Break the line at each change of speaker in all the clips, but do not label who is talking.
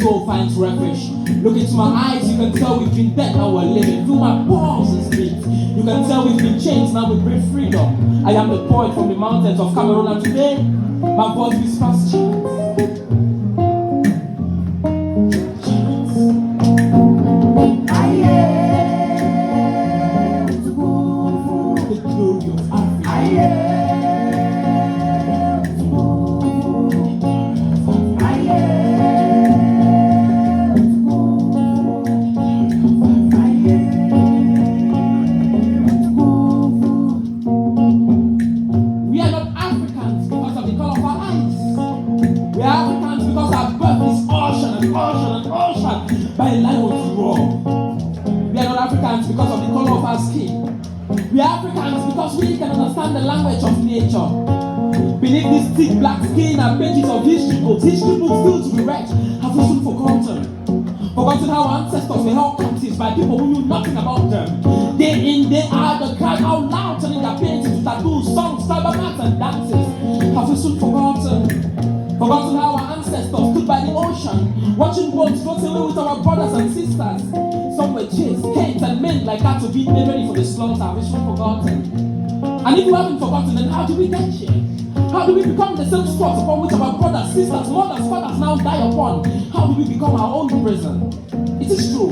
soul finds refuge. Look into my eyes, you can tell we've been dead, now we're living. Feel my pulse and speed. You can tell we've been changed, now we breathe freedom. I am the poet from the mountains of Cameroon, and today, my voice whispers chants. By a line of raw. We are not Africans because of the color of our skin. We are Africans because we can understand the language of nature. Beneath this thick black skin are pages of history books still to be read. Have we soon forgotten how our ancestors were held captives by people who knew nothing about them. Day in, day out, they cried out loud, turning their paintings to tattoos, songs, tribal marks, and dances. Have we soon forgotten how our ancestors stood by the ocean, watching boats float away with our brothers and sisters. Some were chased, caged, and men like that to be ready for the slaughter. We've forgotten. And if you haven't forgotten, then how do we get here? How do we become the same spots upon which our brothers, sisters, mothers, fathers now die upon? How do we become our own prison? It is true.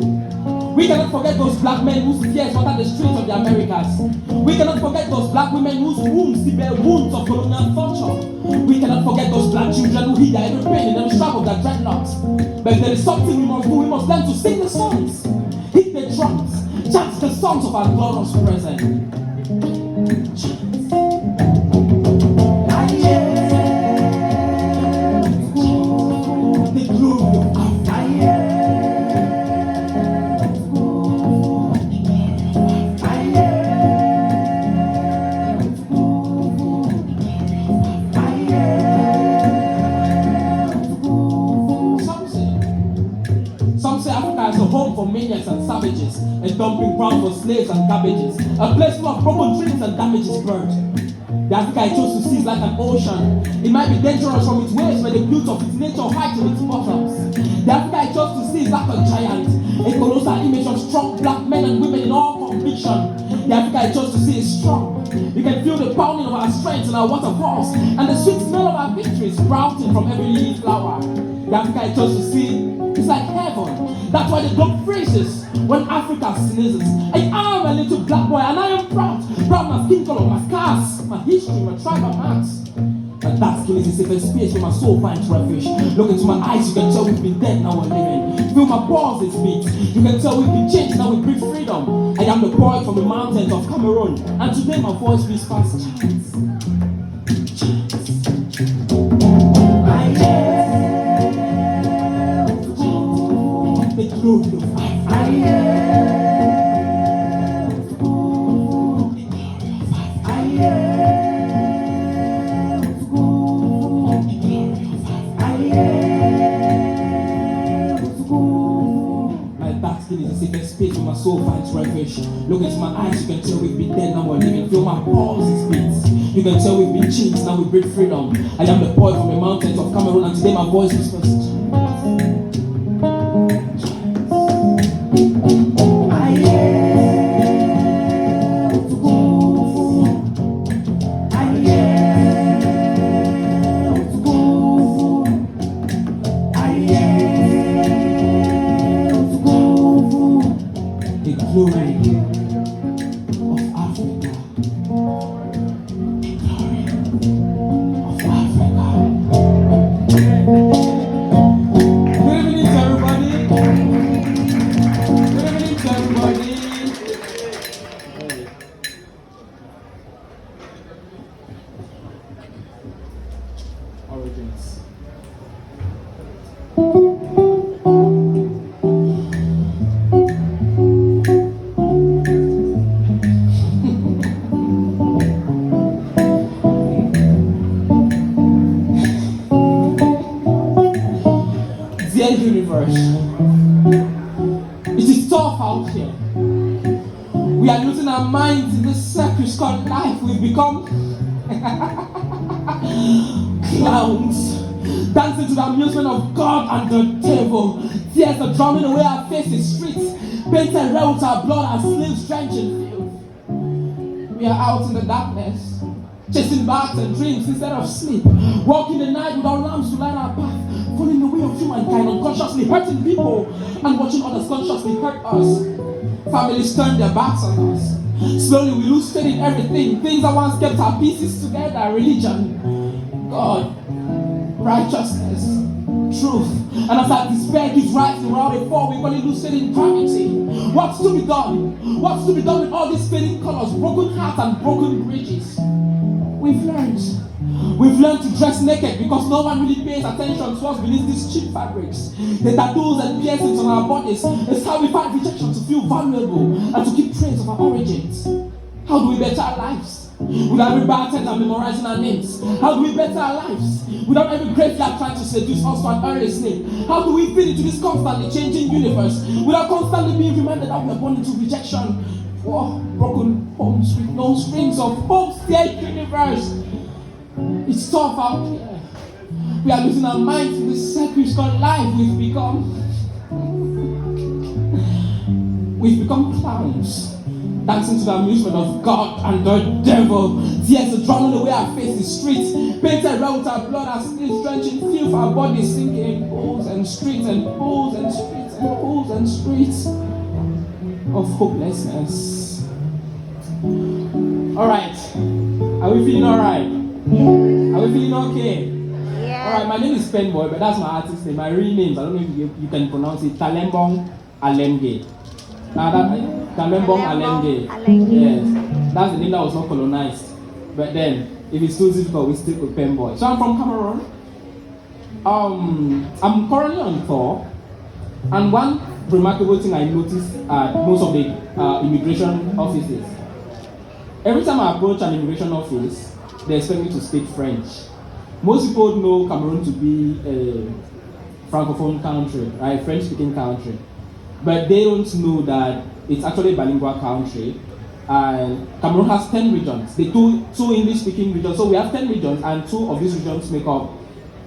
We cannot forget those black men whose tears water the streets of the Americas. We cannot forget those black women whose wombs bear wounds of colonial torture. We cannot forget those black children who hid their every pain in the strap of their dreadlocks. But if there is something we must do, we must learn to sing the songs, hit the drums, chant the songs of our glorious present. The glory of Africa. Home for maniacs and savages, a dumping ground for slaves and cabbages, a place full of broken dreams and damages burned. The Africa I chose to see is like an ocean. It might be dangerous from its waves, but the beauty of its nature hides in its bottoms. The Africa I chose to see is like a giant, a colossal image of strong black men and women in all conviction. The Africa I chose to see is strong. You can feel the pounding of our strength in our waterfalls, and the sweet smell of our victories sprouting from every leaf flower. The Africa I chose to see is like heaven. That's why the globe freezes when Africa sneezes. I am a little black boy and I am proud. Proud of my skin color, my scars, my history, my tribal marks. But that skin is a safe space where my soul finds refuge. Look into my eyes, you can tell we've been dead, now we're living. Feel my pulse, it beats. You can tell we've been changed, now we breathe freedom. I am the boy from the mountains of Cameroon, and today my voice whispers chants. The glory of Africa. My dark skin is a safe space where my soul finds refuge. Look into my eyes, you can tell we've been dead, now we're living. Feel my pulse, it beats. You can tell we've been changed, now we breathe freedom. I am the boy from the mountains of Cameroon, and today my voice whispers. Glory of Africa. Glory of Africa. Good evening to everybody. Good evening to everybody. Origins. Dear universe, it is tough out here. We are losing our minds in this circus called life. We've become clowns, dancing to the amusement of God and the devil. Tears are drumming away our faces, streets painted red with our blood, our sleeves drenched in filth. We are out in the darkness, chasing bags and dreams instead of sleep, walking the night without lamps to light our path, following the way of humankind, unconsciously hurting people and watching others consciously hurt us. Families turn their backs on us. Slowly we lose faith in everything. Things that once kept our pieces together: religion, God, righteousness, truth. And as our despair keeps rising around the fall, we only lose faith in gravity. What's to be done? What's to be done with all these fading colors, broken hearts and broken bridges? We've learned to dress naked because no one really pays attention to what's beneath these cheap fabrics. The tattoos and piercings on our bodies is how we find rejection to feel vulnerable and to keep trace of our origins. How do we better our lives? Without every bartender memorizing our names. How do we better our lives? Without every graveyard trying to seduce us to an early sleep. How do we fit into this constantly changing universe without constantly being reminded that we are born into rejection? Oh, broken homes with no strings of hope's dead universe. It's tough out here. We are losing our minds in this circuit called life. We've become clowns, dancing to the amusement of God and the devil. Tears are drumming away our faces, streets painted red with our blood, our sleeves drenching filth, our bodies sinking in pools and streets and pools and streets and pools and streets of hopelessness. Alright, are we feeling alright? Are we feeling okay?
Yeah.
Alright, my name is PENBOY, but that's my artist name. My real name, I don't know if you can pronounce it, Talembong Alemge. Now that Talembong Alemge. Yes, that's the name that was not colonized. But then, if it's too difficult, we stick with PENBOY. So I'm from Cameroon. I'm currently on tour, and one remarkable thing I noticed at most of the immigration offices. Every time I approach an immigration office, they expect me to speak French. Most people know Cameroon to be a francophone country, right? French-speaking country. But they don't know that it's actually a bilingual country. And Cameroon has 10 regions. The two English-speaking regions. So we have 10 regions, and 2 of these regions make up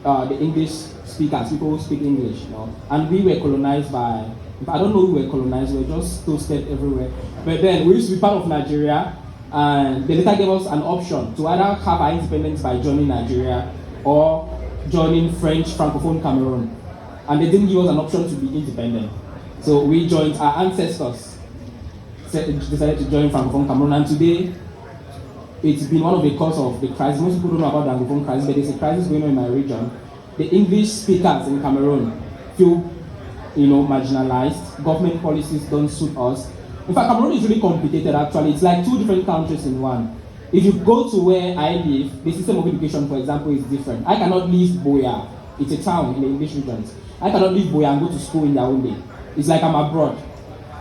the English speakers, people who speak English. You know? And we were colonized by, I don't know who we were colonized, we were just toasted everywhere. But then we used to be part of Nigeria, and they later gave us an option to either have our independence by joining Nigeria or joining French Francophone Cameroon. And they didn't give us an option to be independent. So we joined, our ancestors decided to join Francophone Cameroon, and today it's been one of the causes of the crisis. Most people don't know about the Francophone crisis, but there's a crisis going on in my region. The English speakers in Cameroon feel, marginalized. Government policies don't suit us. In fact, Cameroon is really complicated actually. It's like 2 different countries in one. If you go to where I live, the system of education, for example, is different. I cannot leave Boya. It's a town in the English regions. I cannot leave Boya and go to school in Yaoundé. It's like I'm abroad.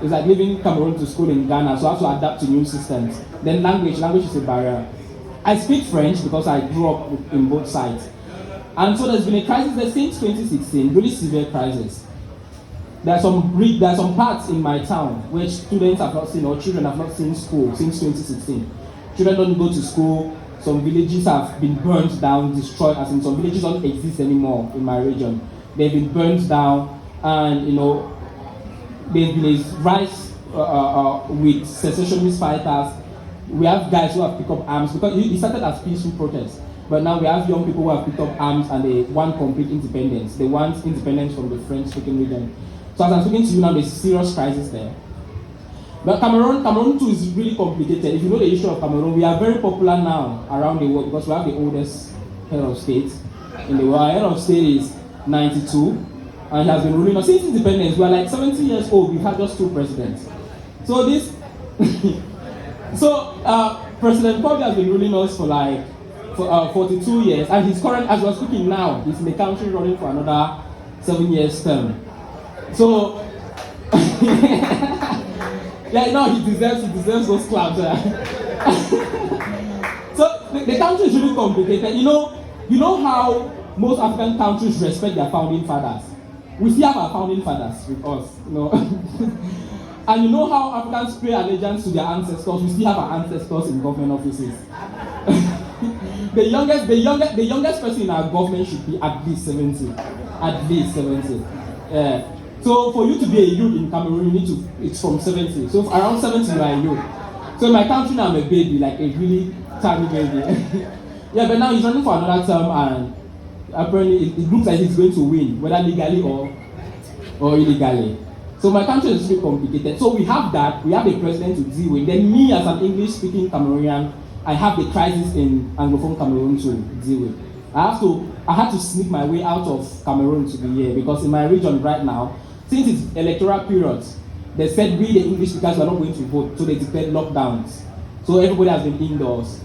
It's like leaving Cameroon to school in Ghana, so I have to adapt to new systems. Then language is a barrier. I speak French because I grew up in both sides. And so there's been a crisis there since 2016, really severe crisis. There are some parts in my town where students have not seen, or children have not seen school since 2016. Children don't go to school. Some villages have been burnt down, destroyed, as in some villages don't exist anymore in my region. They've been burnt down, and there's been a rise with secessionist fighters. We have guys who have picked up arms, because it started as peaceful protests. But now we have young people who have picked up arms and they want complete independence. They want independence from the French-speaking region. So as I'm speaking to you now, there's a serious crisis there. But Cameroon too is really complicated. If you know the issue of Cameroon, we are very popular now around the world because we have the oldest head of state in the world. Our head of state is 92, and he has been ruling us since independence. We are like 70 years old. We've had just 2 presidents. So President Kobe has been ruling us for 42 years, and his current, as we're speaking now, he's in the country running for another 7 years term. So, he deserves those claps. So the country is really complicated. You know how most African countries respect their founding fathers. We still have our founding fathers with us, And you know how Africans pay allegiance to their ancestors. We still have our ancestors in government offices. the youngest person in our government should be at least 70. At least 70. So for you to be a youth in Cameroon, it's from 70. So around 70 you are a youth. So in my country now I'm a baby, like a really tiny baby. Yeah, but now he's running for another term and apparently it looks like he's going to win, whether legally or illegally. So my country is really complicated. So we have that, we have the president to deal with. Then me as an English-speaking Cameroonian, I have the crisis in Anglophone Cameroon to deal with. I had to sneak my way out of Cameroon to be here because in my region right now, since it's electoral period, they said we the English speakers were not going to vote, so they declared lockdowns. So everybody has been indoors.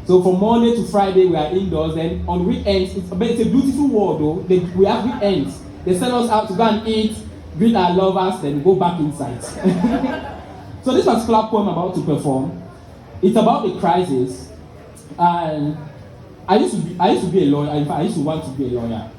So from Monday to Friday we are indoors, then on weekends, it's a beautiful world though. We have weekends. They send us out to go and eat, greet our lovers, then go back inside. So this particular poem I'm about to perform, it's about the crisis, and I used to be a lawyer. In fact, I used to want to be a lawyer,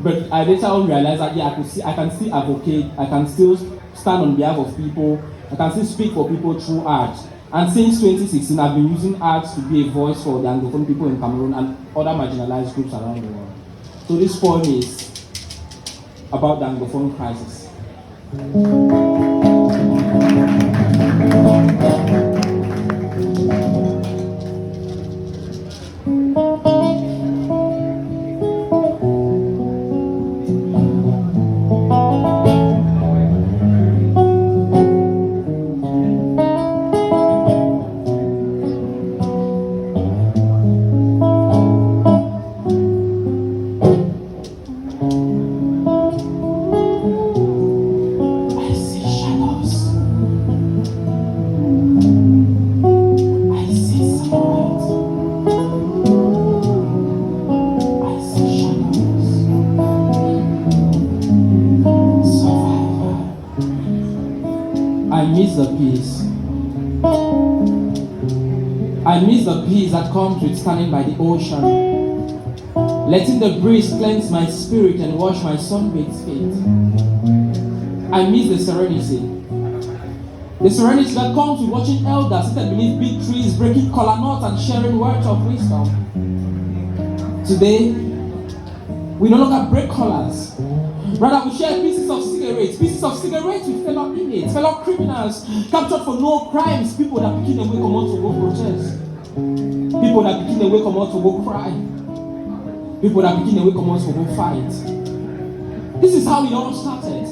but I later on realized that I can still advocate, I can still stand on behalf of people, I can still speak for people through art. And since 2016, I've been using art to be a voice for the Anglophone people in Cameroon and other marginalized groups around the world. So this poem is about the Anglophone crisis. I miss the peace that comes with standing by the ocean, letting the breeze cleanse my spirit and wash my sunbathed feet. I miss the serenity that comes with watching elders seated beneath big trees, breaking kola nuts and sharing words of wisdom. Today, we no longer break collars. Rather, we share pieces of cigarettes with fellow inmates, fellow criminals, captured for no crimes, people that begin the way come out to go protest, people that begin the way come out to go cry, people that begin the way come out to go fight. This is how it all started.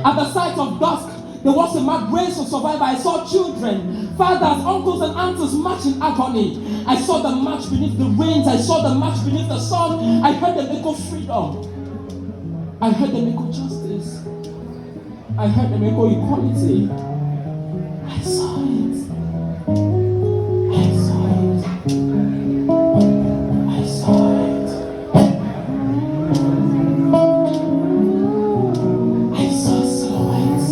At the sight of dusk, there was a mad race of survival. I saw children, fathers, uncles, and aunts march in agony. I saw them march beneath the rains. I saw them march beneath the sun. I heard them echo freedom. I heard them echo justice. I heard them echo equality. I saw it. I saw it. I saw it. I saw silhouettes.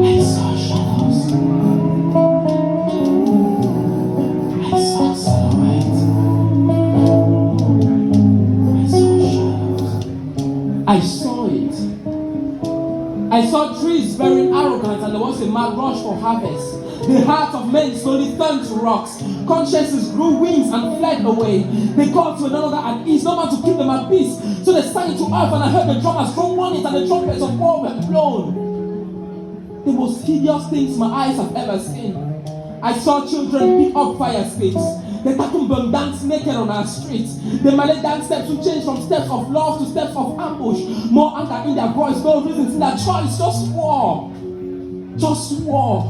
I saw shadows. I saw silhouettes. I saw it. I saw trees bearing arrogance, and there was a mad rush for harvest. The hearts of men slowly turned to rocks. Consciences grew wings and fled away. They called to one another at ease, no man to keep them at peace. So they sang to earth, and I heard the drummers throw warnings, and the trumpets of war were blown. The most hideous things my eyes have ever seen. I saw children pick up fire sticks. The Takumbum dance naked on our streets. The Malay dance steps will change from steps of love to steps of ambush. More anger in their voice, no reasons in their choice, just war. Just war.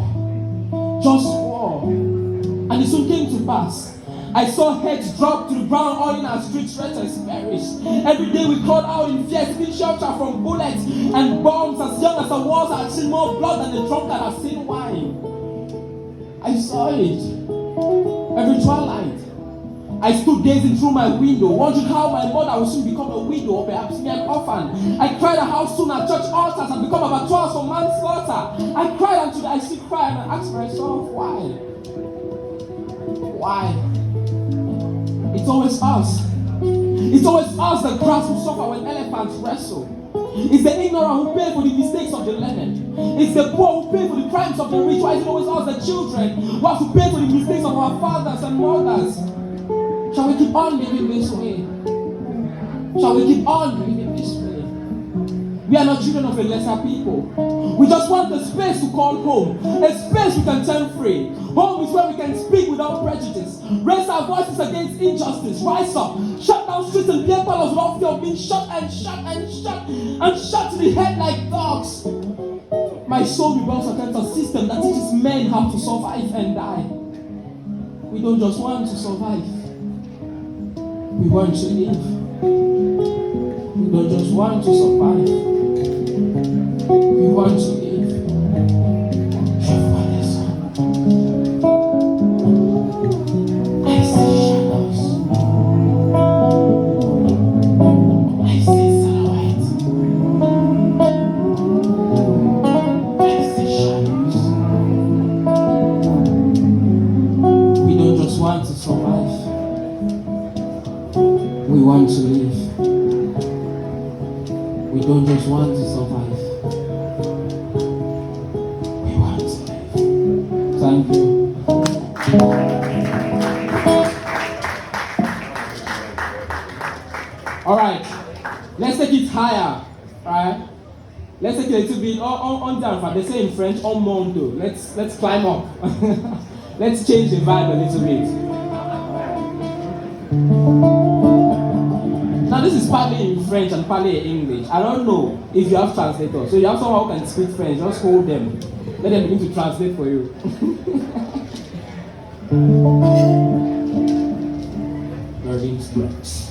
Just war. And it soon came to pass. I saw heads drop to the ground, all in our streets, wretches perish. Every day we crawled out in fear, seeking shelter from bullets and bombs. As young as the walls, I had seen more blood than the drunkard has seen wine. I saw it. Every twilight, I stood gazing through my window, wondering how my mother would soon become a widow, or perhaps me an orphan. I cried at how soon our church altars had become abattoirs for manslaughter. I cried until I still cry, and I asked myself, why? Why? It's always us. It's always us that grass will suffer when elephants wrestle. It's the ignorant who pay for the mistakes of the learned. It's the poor who pay for the crimes of the rich. Why is it always us, the children, who have to pay for the mistakes of our fathers and mothers? Shall we keep on living this way? Shall we keep on living this way? We are not children of a lesser people. We just want a space to call home. A space we can turn free. Home is where we can speak without prejudice. Raise our voices against injustice. Rise up. Shut down streets and beer parlors without fear of being shot and shot and shot and shot to the head like dogs. My soul rebels against a system that teaches men how to survive and die. We don't just want to survive. We want to live. We don't just want to survive. We want to live. I see shadows. I see silhouettes. I see shadows. We don't just want to survive. We want to live. We don't just want to survive. We want to live. Thank you. All right. Let's take it higher. All right. Let's take it a little bit on down. They say in French, on mondo. Let's climb up. Let's change the vibe a little bit. Now this is partly in French and partly in English. I don't know if you have translators. So you have someone who can speak French, just hold them. Let them begin to translate for you. Learning scripts.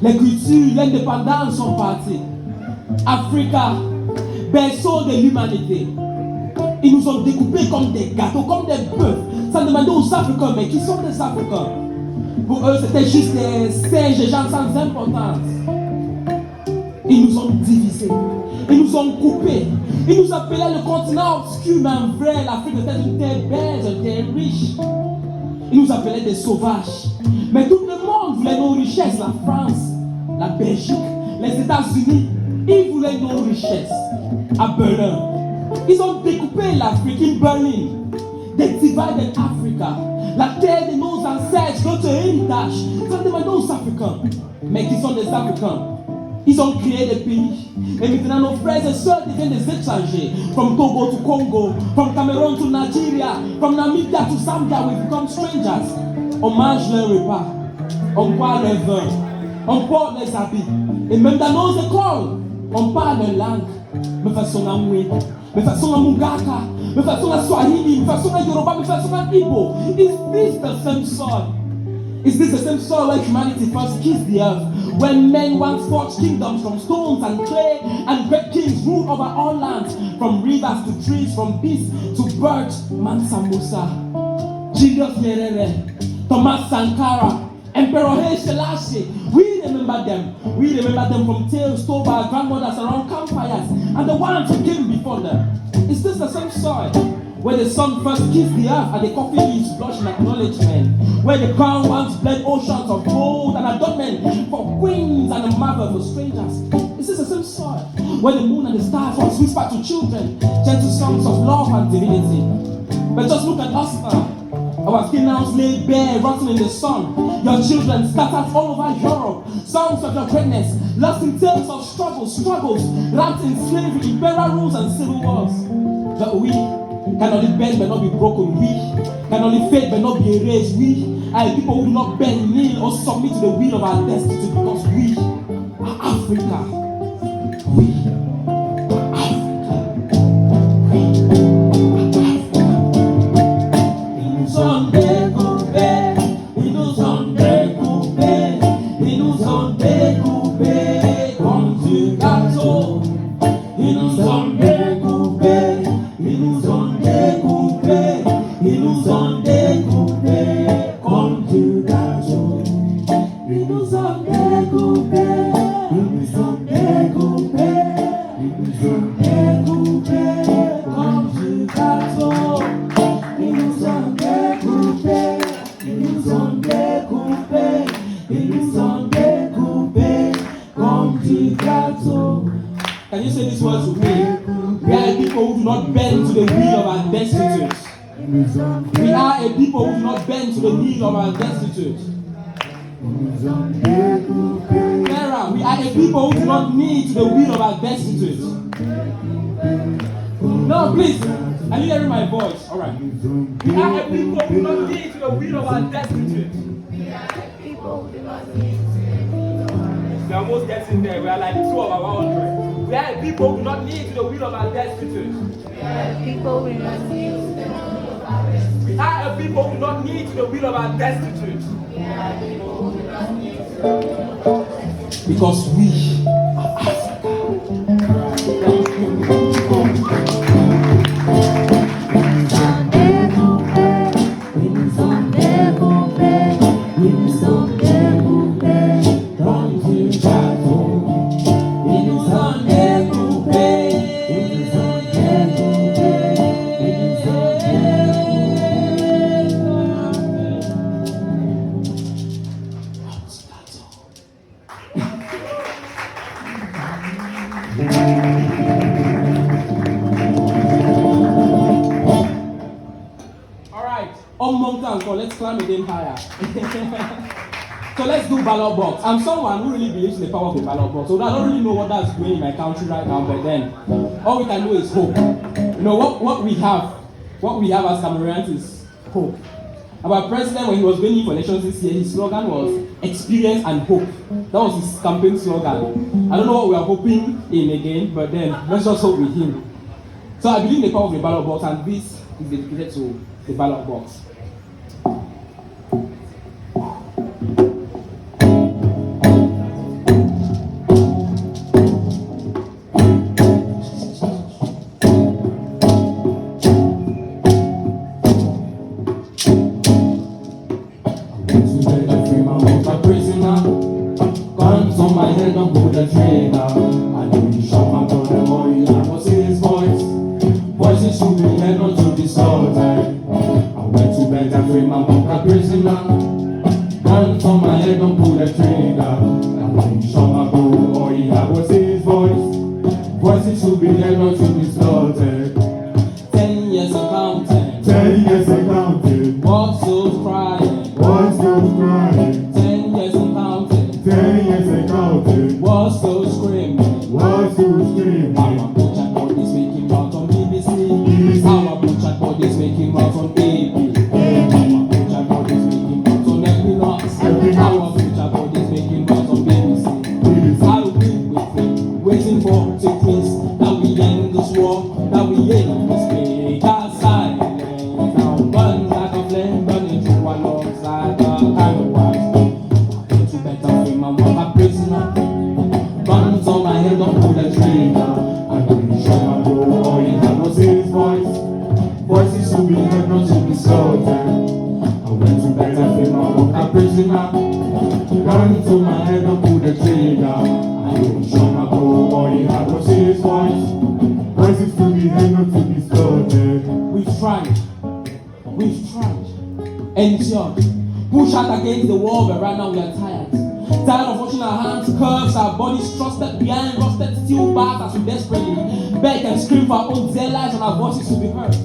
L'écriture, l'indépendance sont partis. Africa, berceau de l'humanité. Ils nous ont découpés comme des gâteaux, comme des bœufs. Ça demandait aux Africains, mais qui sont des Africains? Pour eux, c'était juste des singes, des gens sans importance. Ils nous ont divisés. Ils nous ont coupés. Ils nous appelaient le continent obscur, mais en vrai, l'Afrique était une terre belle, une terre riche. Ils nous appelaient des sauvages. Mais tout le monde voulait nos richesses. La France, la Belgique, les États-Unis, ils voulaient nos richesses. À Berlin, ils ont découpé l'Afrique in Berlin. They divided Africa. La terre de nos ancêtres, notre héritage. Ça demandait aux Africains. Mais qui sont des Africains? Ils ont créé des pays. Et maintenant nos frères et sœurs deviennent des étrangers. From Togo to Congo, from Cameroon to Nigeria, from Namibia to Zambia, we become strangers. On mange leur repas, on boit leur vin, on porte les habits. Et même dans nos écoles, on parle leur langue. Me façon à Moué, me façon à Mungaka, me façon à Swahili, me façon à Yoruba, me façon à Igbo. Is this the same soil? Is this the same soil where humanity first kissed the earth? When men once forged kingdoms from stones and clay, and great kings ruled over all lands, from rivers to trees, from beasts to birds. Mansa Musa, Julius Nyerere, Thomas Sankara, Emperor Haile Selassie. We remember them. We remember them from tales told by our grandmothers around campfires, and the ones who came before them. Is this the same soil where the sun first kissed the earth and the coffee leaves blush in acknowledgement? Where the crown once bled oceans of gold and adornment for queens and a marvel for strangers. This is the same soil where the moon and the stars once whispered to children gentle songs of love and divinity. But just look at us now. Our skin now lay bare, rotting in the sun. Your children scattered all over Europe. Songs of your greatness, lost in tales of struggles, wrapped in slavery, imperial rules and civil wars. But we can only bend but not be broken. We can only fade but not be erased. We are people who do not bend, kneel, or submit to the will of our destiny because we are Africa. We are Africa. We are Africa. Can you say these words with me? We are a people who do not bend to the will of our destitutes. We are a people who do not bend to the will of our destitutes. Sarah, we are a people who do not kneel to the will of our destitutes. No, please. Are you hearing my voice? Alright. We are a people who do not kneel to the will of our destitutes. We are a people who do not kneel to the will of our destitutes. We are almost getting there. We are like 2 of our 100. We are a people who do not kneel to the will of our destitutes. We are a people who do not kneel to the will of our destitutes. We are a people who do not kneel to the will of our destitutes. We are a people who do not kneel to the will of our destitutes. Because we are Africa. Let's climb again higher. So let's do ballot box. I'm someone who really believes in the power of the ballot box. So I don't really know what that's doing in my country right now, but then all we can do is hope. You know what we have as Cameroonians is hope. Our president, when he was going in for elections this year, his slogan was experience and hope. That was his campaign slogan. I don't know what we are hoping in again, but then let's just hope with him. So I believe in the power of the ballot box, and this is dedicated to the ballot box. We've tried, endured, pushed out against the wall, but right now we are tired. Tired of watching our hands curves, our bodies trusted behind rusted steel bars as we desperately beg and scream for our own dear lives and our voices to be heard.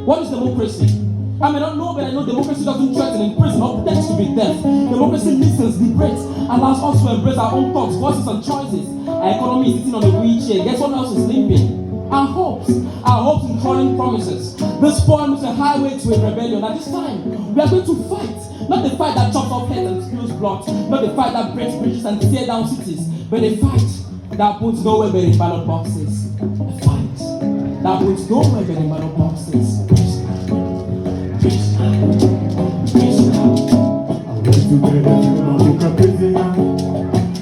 What is democracy? I may not know, but I know democracy doesn't threaten, imprison, or pretend to be deaf. Democracy listens, liberates, allows us to embrace our own thoughts, voices, and choices. Our economy is sitting on a wheelchair. Guess what else is limping? Our hopes in calling promises. This poem is a highway to a rebellion. At this time, we are going to fight. Not the fight that chops off heads and spills blood. Not the fight that breaks bridges and tears down cities. But a fight that puts nowhere but in ballot boxes. A fight that puts nowhere but in ballot boxes.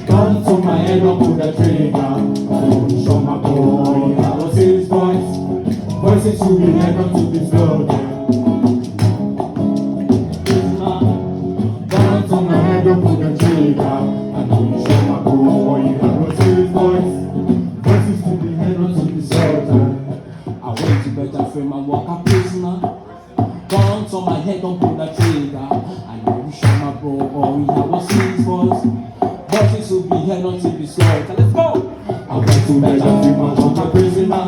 Come to my head up with the trigger. Show my boy, I was his voice. Voices to be heard, not to be slaughtered. Come to my head up with the trigger. I know you show my boy, I was his voice. Voices to be heard, not to be slaughtered. I went to bed and frame and walk a prisoner. Guns on my head, don't pull the trigger. I know you shot my bro, or we have a sweet voice. Voices will be here, not to be slaughtered. Let's go! I went to bed and frame and walk a prisoner.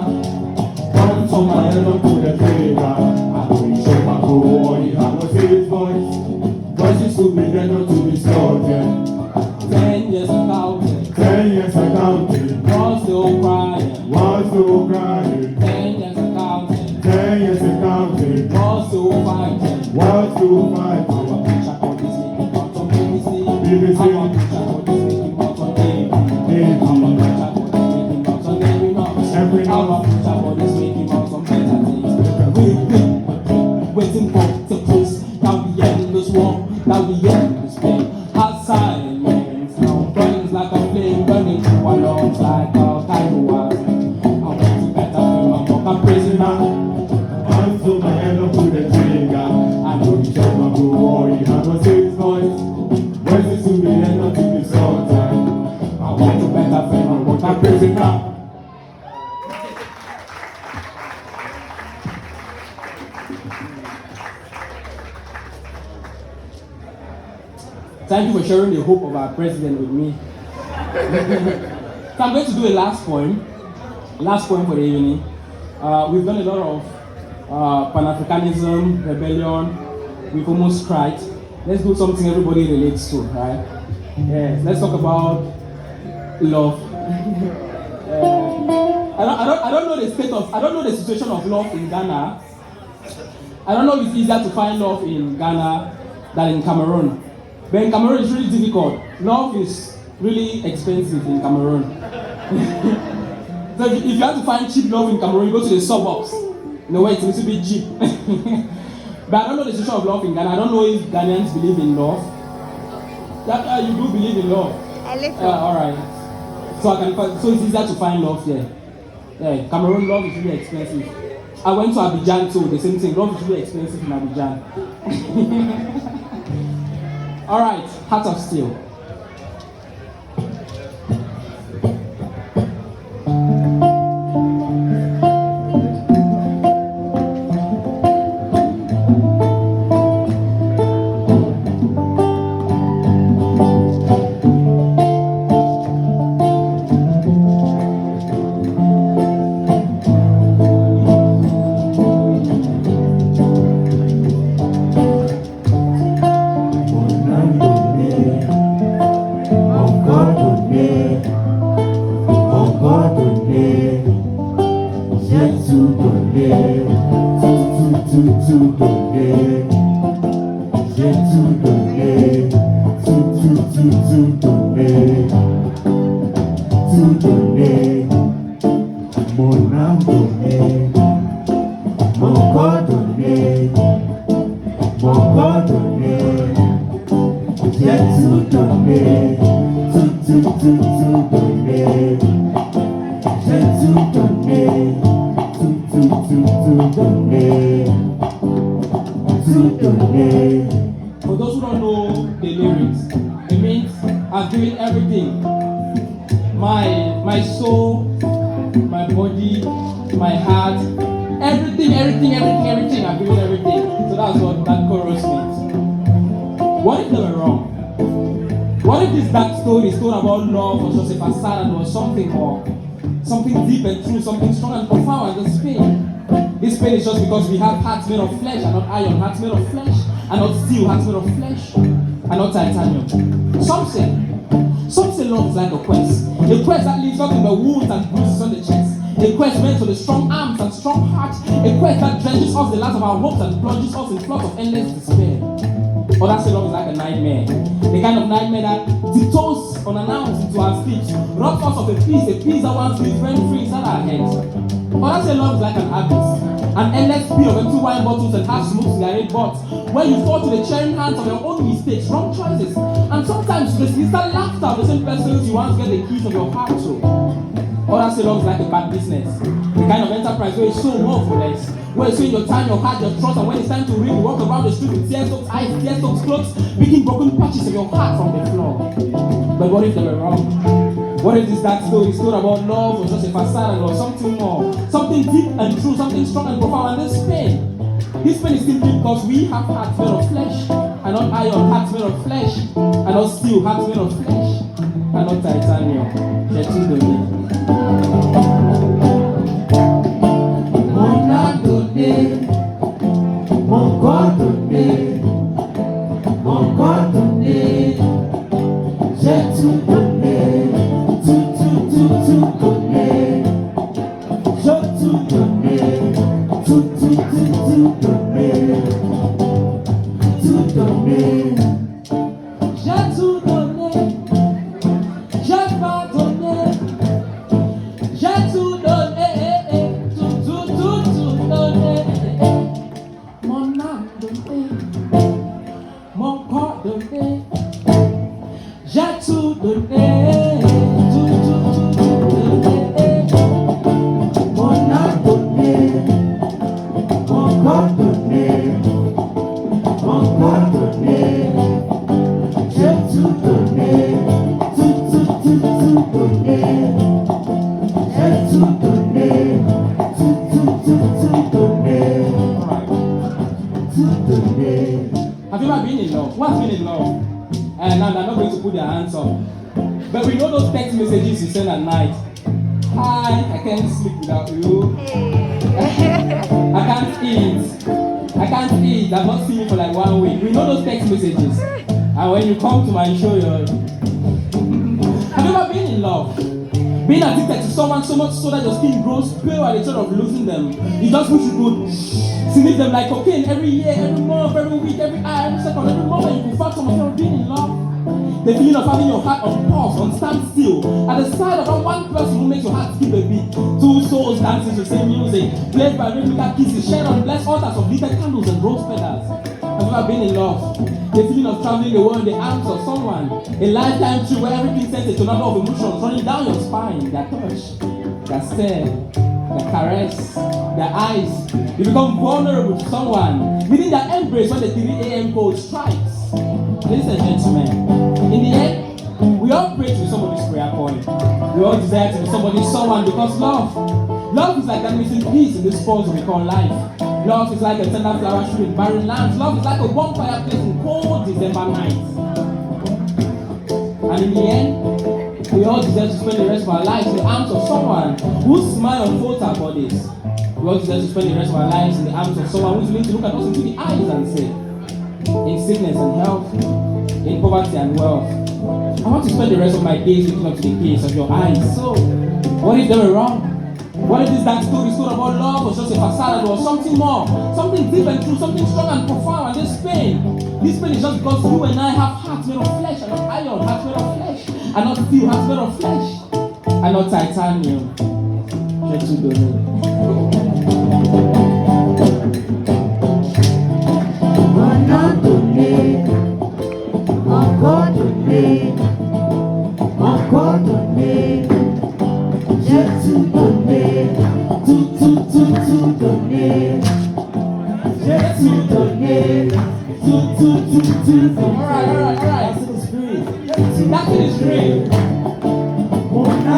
Guns on my head, don't pull the trigger. I know you shot my bro, or you have a sweet voice. Voices will be here, not to be slaughtered. 10 years and counting.
10 years and counting.
Was still crying.
Was still crying.
10 years and counting.
10 years and counting.
Was still fighting.
Was still fighting.
Our picture for this making out on BBC.
BBC.
Our picture for this making out on TV. Our picture for this making out on every night. Our picture for this making out on better things. Waiting for the place. Now we end this war. Now we end this pain. Our silence now burns like a flame burning through our lungs like a tidal wave. I want to better feel my fuck a prisoner.
Hands to my head up with the trigger. I know you shot my boy, you have a six voice. Voices to be heard, not to be slaughtered.
I want to better feel my fuck a prisoner. Thank you for sharing the hope of our president with me. So I'm going to do a last poem for the evening. We've done a lot of Pan-Africanism, rebellion. We've almost cried. Let's do something everybody relates to, right? Yes. Let's talk about love. I don't know the situation of love in Ghana. I don't know if it's easier to find love in Ghana than in Cameroon. But in Cameroon, it's really difficult. Love is really expensive in Cameroon. So if you have to find cheap love in Cameroon, you go to the suburbs. In a way, it's a little bit cheap. But I don't know the situation of love in Ghana. I don't know if Ghanaians believe in love. You do believe in love?
A little.
All right. So it's easier to find love here. Yeah, Cameroon love is really expensive. I went to Abidjan too. The same thing. Love is really expensive in Abidjan. All right, Heart of Steel. For those who don't know the lyrics, it means I've given everything. My soul, my body, my heart, everything. I've given everything. So that's what that chorus means. What if they were wrong? What if this dark story is told about love was just a facade and there was something more? Something deep and true, something strong and profound, and this pain. This pain is just because we have hearts made of flesh and not iron, hearts made of flesh and not steel, hearts made of flesh and not titanium. Some say love is like a quest that leaves nothing but wounds and bruises on the chest. A quest meant for the strong arms and strong heart. A quest that drenches us the last of our hopes and plunges us in floods of endless despair. Others say love is like a nightmare. The kind of nightmare that tiptoes unannounced into our sleeps, robs us of a peace that once we rent free inside our heads. Others say love is like an abyss, an endless sea of empty wine bottles and half-smoked cigarette butts, where you fall to the churning hands of your own mistakes, wrong choices, and sometimes to the sinister laughter of the same persons you once get the keys of your heart to. Others say love is like a bad business, the kind of enterprise where you sow more for less, where you sow your time, your heart, your trust, and when it's time to read, you walk around the street with tear-soaked eyes, tear-soaked clothes, picking broken patches of your heart from the floor. But what if they were wrong? What if this dark story is told about love or just a facade or something more? Something deep and true, something strong and profound, and this pain. This pain is simply because we have hearts made of flesh, and not iron, hearts made of flesh, and not steel, hearts made of flesh, and not titanium. They're too dirty. Have you ever been in love? Who has been in love? And now they're not going to put their hands up. But we know those text messages you send at night. Hi, I can't sleep without you. I can't eat. I've not seen you for like 1 week. We know those text messages. And when you come to my show, you're... Have you ever been in love? Being addicted to someone so much so that your skin grows pale at the thought of losing them. You just wish you could sniff them like cocaine every year, every month, every week, every hour, every second, every moment. You can find someone who has been in love. The feeling of having your heart on pause, on standstill, at the side of that one person who makes your heart skip a beat. Two souls dancing to the same music, played by rhythmical kisses, shared on blessed altars of little candles and rose petals. Have you ever been in love? The feeling of traveling the world in the arms of someone. A lifetime trip where everything sends a tornado of emotions running down your spine. Their touch, their stare, their caress, their eyes. You become vulnerable to someone. Within their embrace when the 3 a.m. code strikes. Ladies and gentlemen, in the end, we all pray to be somebody's prayer point. We all desire to be somebody's someone because love is like that missing piece in this puzzle we call life. Love is like a tender flower shoot in barren lands. Love is like a bonfire place in cold December nights. And in the end, we all deserve to spend the rest of our lives in the arms of someone whose smile unfolds our bodies. We all deserve to spend the rest of our lives in the arms of someone who's willing to look at us into the eyes and say, in sickness and health, in poverty and wealth, I want to spend the rest of my days looking up to the gaze of your eyes. So, what if they were wrong? What if this dark story is told about love was just a facade or something more? Something deep and true, something strong and profound, and this pain is just because you and I have hearts made of flesh and not iron, hearts made of flesh, and not steel, hearts made of flesh, and not titanium. Je te donne.
Encore donné, j'ai tout donné, tout donné, j'ai tout donné, tout donné.
Alright.
That's in the spirit.
That's in the spirit. If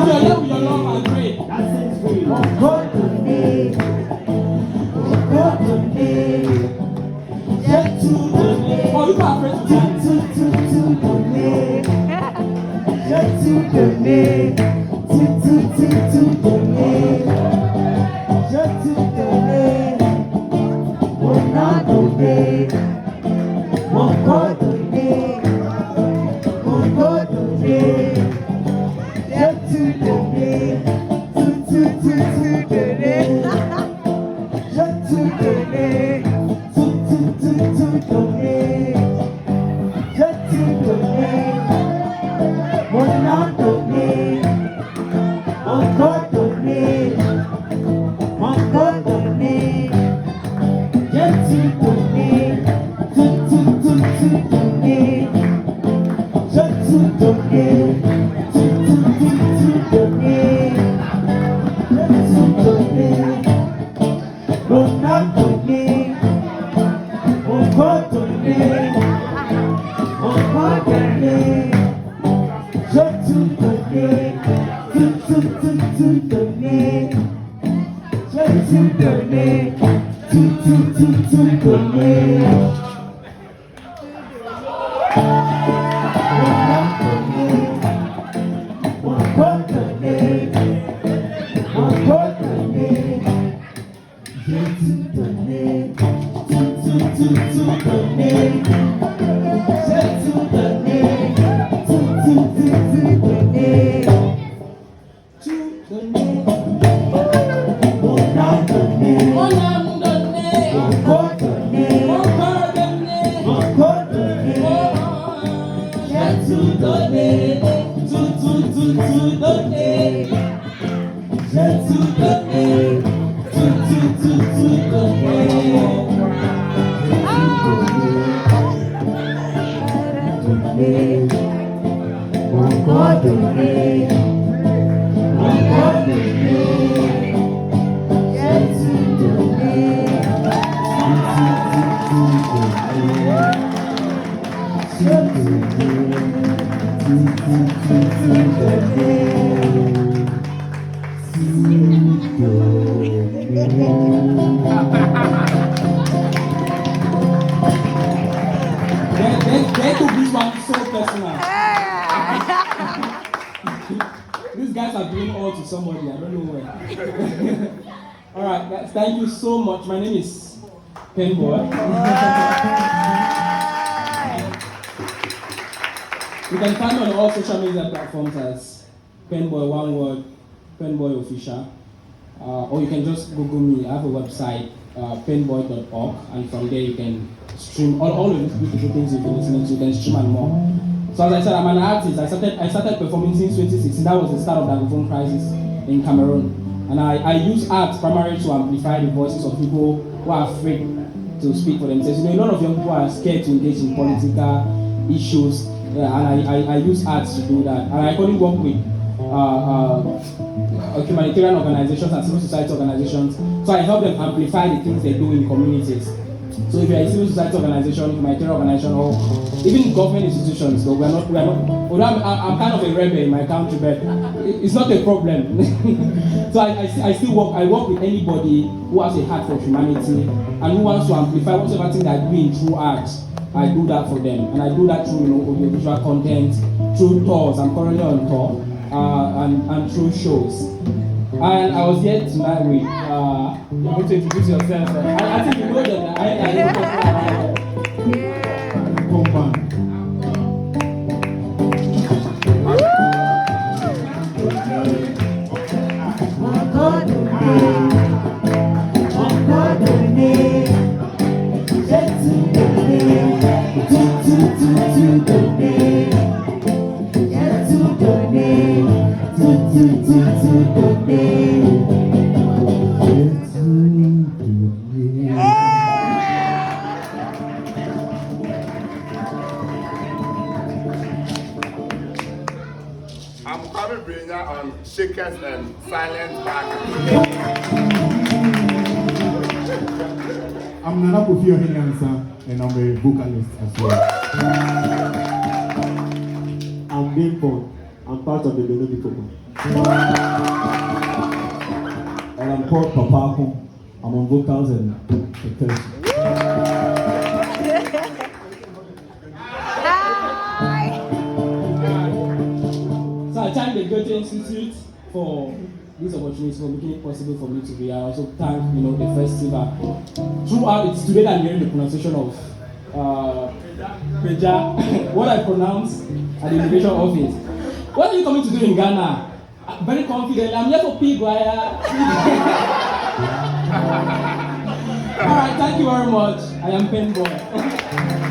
you're there with your love and pray.
That's in the spirit. Encore donné, j'ai tout donné.
Oh, you can't pray to that.
Tout donné. donner, tout donner. J'ai tout donné, on a donné, mon corps donné, mon corps donné. J'ai tout donné, tout donné. J'ai tout donné, tout donné. J'ai tout donné, mon âme donné, mon corps donné, mon corps donné. J'ai tout donné, tout donné. J'ai tout donné, tout donné. J'ai tout donné, mon âme donné, mon corps donné, mon corps donné. J'ai tout donné, tout donné. J'ai tout donné, tout donné. Mon âme donné, mon corps donné, mon corps donné. J'ai tout donné, tout donné. J'ai tout donné, tout donné.
Tout donné.
Mon âme donné,
Mon âme donnée.
mon corps donné,
Mon corps donné.
mon corps donné.
J'ai tout donné. Tout donné. J'ai tout donné. Tout donné.
Donné, mon corps donné, mon corps donné. J'ai tout donné,
They took this one so personal. These guys are doing all to somebody, I don't know where. Alright, guys, thank you so much. My name is PENBOY. You can find me on all social media platforms as PENBOY, one word, PENBOY official. Or you can just Google me. I have a website, penboy.org, and from there you can stream all of these beautiful things you've been listening to, you can stream and more. So as I said, I'm an artist. I started performing since 2016. That was the start of the Anglophone crisis in Cameroon. And I use art primarily to amplify the voices of people who are afraid to speak for themselves. You know, a lot of young people are scared to engage in political issues, and I use art to do that. And I currently work with humanitarian organizations and civil society organizations. So I help them amplify the things they do in communities. So if you're a civil society organization, humanitarian organization, or even government institutions, so we're not, although I'm kind of a rebel in my country, but it's not a problem. So I still work with anybody who has a heart for humanity and who wants to amplify whatever thing they're doing through art. I do that for them, and I do that through audiovisual content, through tours. I'm currently on tour, and through shows. And I was here tonight with, you're going to introduce yourself. I think you know them. I know
I'm coming bring on shakers and silent back.
I'm Nana Kofio Henyansa, and I'm a vocalist as well.
I'm PENBOY. I'm part of the Benin people. And I'm called Papako. I'm on vocals and percussion.
So I changed the the Goethe Institute for this opportunity, for making it possible for me to be here. I also thank the festival. Throughout, it's today that I'm hearing the pronunciation of Peja, what I pronounce at the immigration office. What are you coming to do in Ghana? Very confident. I'm here for PENBOY. Alright, thank you very much. I am PENBOY.